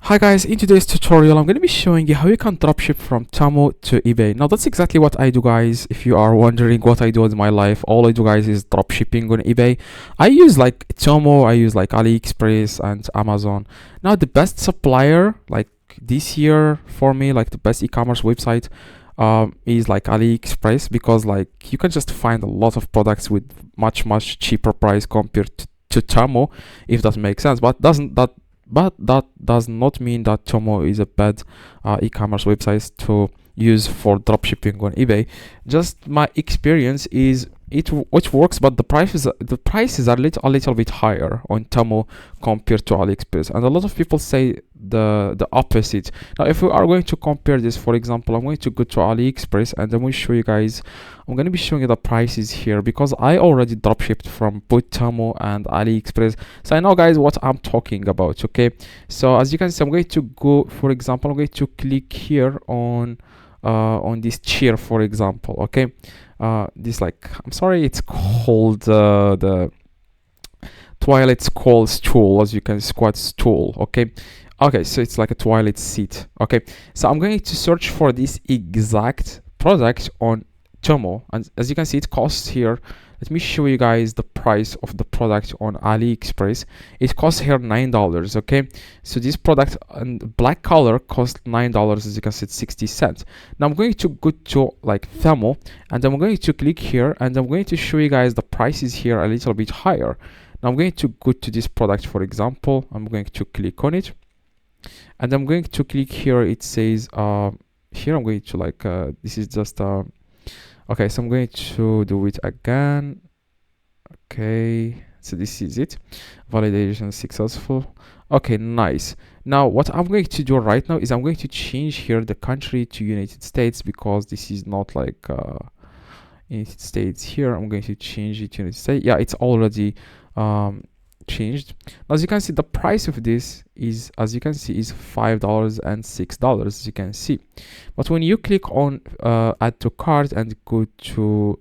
Hi guys, in today's tutorial I'm going to be showing you how you can dropship from Temu to eBay. Now that's exactly what I do, guys. If you are wondering what I do in my life, all I do, guys, is dropshipping on eBay. I use like Temu, I use like AliExpress and Amazon. Now the best supplier like this year for me, like the best e-commerce website is like AliExpress, because like you can just find a lot of products with much cheaper price compared to Temu, if that makes sense. But that does not mean that Temu is a bad e-commerce website to use for dropshipping on eBay. Just my experience is it works, but the prices are a little bit higher on Temu compared to AliExpress, and a lot of people say the opposite. Now, if we are going to compare this, for example, I'm going to go to AliExpress and I'm going to show you guys. I'm going to be showing you the prices here because I already dropshipped from both Temu and AliExpress, so I know, guys, what I'm talking about. Okay, so as you can see, I'm going to go, for example, I'm going to click here on this chair, for example. Okay, this, like, I'm sorry, it's called the toilet stool, as you can, squat stool. Okay, so it's like a toilet seat. Okay, so I'm going to search for this exact product on Temu, and as you can see, it costs here, let me show you guys the price of the product on AliExpress. It costs here $9. Okay, so this product in black color costs $9. As you can see, it's 60 cents. Now I'm going to go to like Temu, and I'm going to click here, and I'm going to show you guys the prices here a little bit higher. Now I'm going to go to this product, for example. I'm going to click on it, and I'm going to click here. It says here I'm going to like this is just okay, so I'm going to do it again. Okay, so this is it. Validation successful. Okay, nice. Now what I'm going to do right now is I'm going to change here the country to United States, because this is not like United States here. I'm going to change it to United States. Yeah, it's already changed. As you can see, the price of this is, as you can see, is $5 and $6, as you can see. But when you click on add to cart and go to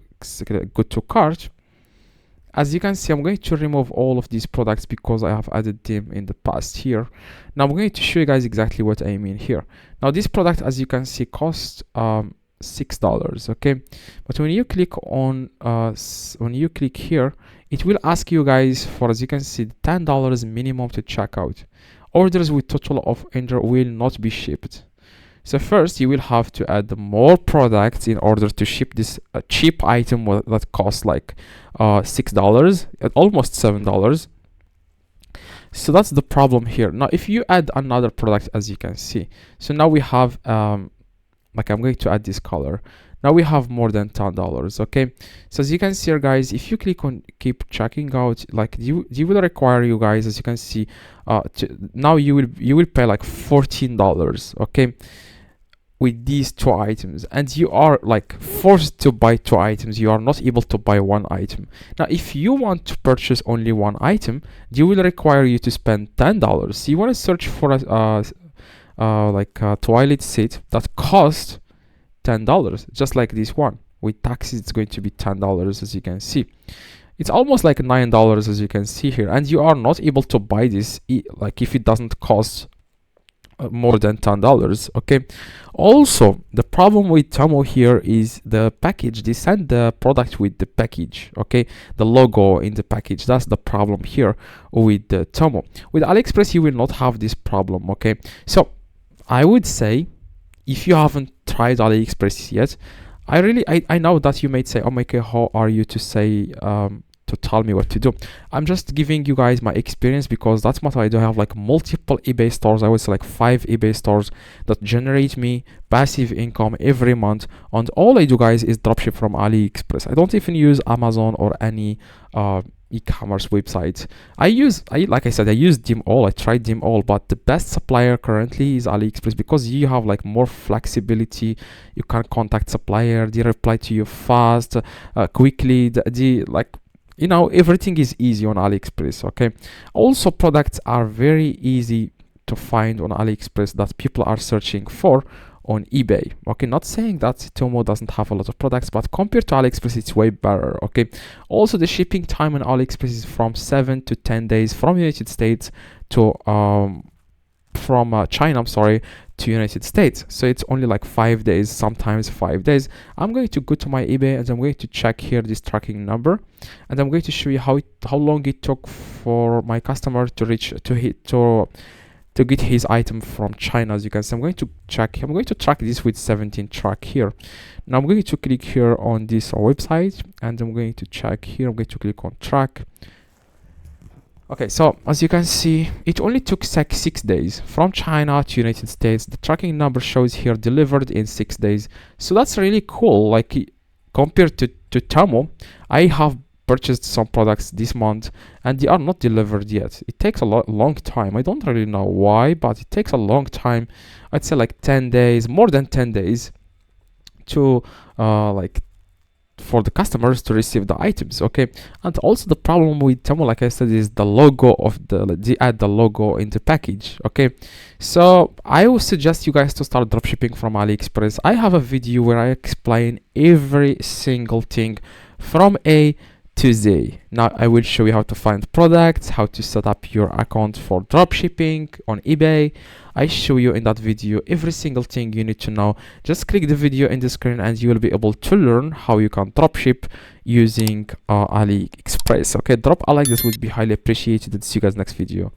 cart, as you can see, I'm going to remove all of these products because I have added them in the past here. Now I'm going to show you guys exactly what I mean here. Now this product, as you can see, costs $6. Okay, but when you click on here, it will ask you guys for, as you can see, $10 minimum to checkout. Orders with total of under will not be shipped. So first you will have to add more products in order to ship this cheap item that costs like $6 at almost $7. So that's the problem here. Now if you add another product, as you can see, so now we have like, I'm going to add this color. Now we have more than $10. Okay, so as you can see here, guys, if you click on keep checking out, like you will require you guys, as you can see, now you will pay like $14, okay, with these two items, and you are like forced to buy two items. You are not able to buy one item. Now if you want to purchase only one item, you will require you to spend $10. So you want to search for a like a toilet seat that costs $10, just like this one. With taxes, it's going to be $10, as you can see. It's almost like $9, as you can see here, and you are not able to buy this like if it doesn't cost more than $10. Okay, also the problem with Temu here is the package. They send the product with the package, okay, the logo in the package. That's the problem here with the Temu. With AliExpress, you will not have this problem. Okay, so I would say, if you haven't tried AliExpress yet, I know that you may say, oh my god, how are you to say to tell me what to do? I'm just giving you guys my experience, because that's what I do. I have like multiple eBay stores. I would say like 5 eBay stores that generate me passive income every month, and all I do, guys, is dropship from AliExpress. I don't even use Amazon or any e-commerce websites. Like I said, I use them all. I tried them all, but the best supplier currently is AliExpress, because you have like more flexibility. You can contact supplier, they reply to you fast, quickly. Like, you know, everything is easy on AliExpress. Okay, also products are very easy to find on AliExpress that people are searching for on eBay. Okay, not saying that Temu doesn't have a lot of products, but compared to AliExpress, it's way better. Okay, also the shipping time on AliExpress is from 7 to 10 days from United States to from China, I'm sorry, to United States. So it's only like 5 days, sometimes 5 days. I'm going to go to my eBay and I'm going to check here this tracking number, and I'm going to show you how long it took for my customer to reach to get his item from China. As you can see, I'm going to track this with 17 track here. Now I'm going to click here on this website and I'm going to check here. I'm going to click on track. Okay, so as you can see, it only took 6 days from China to United States. The tracking number shows here delivered in 6 days. So that's really cool. Like compared to Temu, I have purchased some products this month and they are not delivered yet. It takes a long time. I don't really know why, but it takes a long time. I'd say like 10 days, more than 10 days to like for the customers to receive the items. Okay, and also the problem with Temu, like I said, is the logo of they add the logo in the package. Okay, so I would suggest you guys to start dropshipping from AliExpress. I have a video where I explain every single thing from A to Z. Now I will show you how to find products, how to set up your account for dropshipping on eBay. I show you in that video every single thing you need to know. Just click the video in the screen and you will be able to learn how you can dropship using AliExpress. Okay, drop a like, this would be highly appreciated. See you guys next video.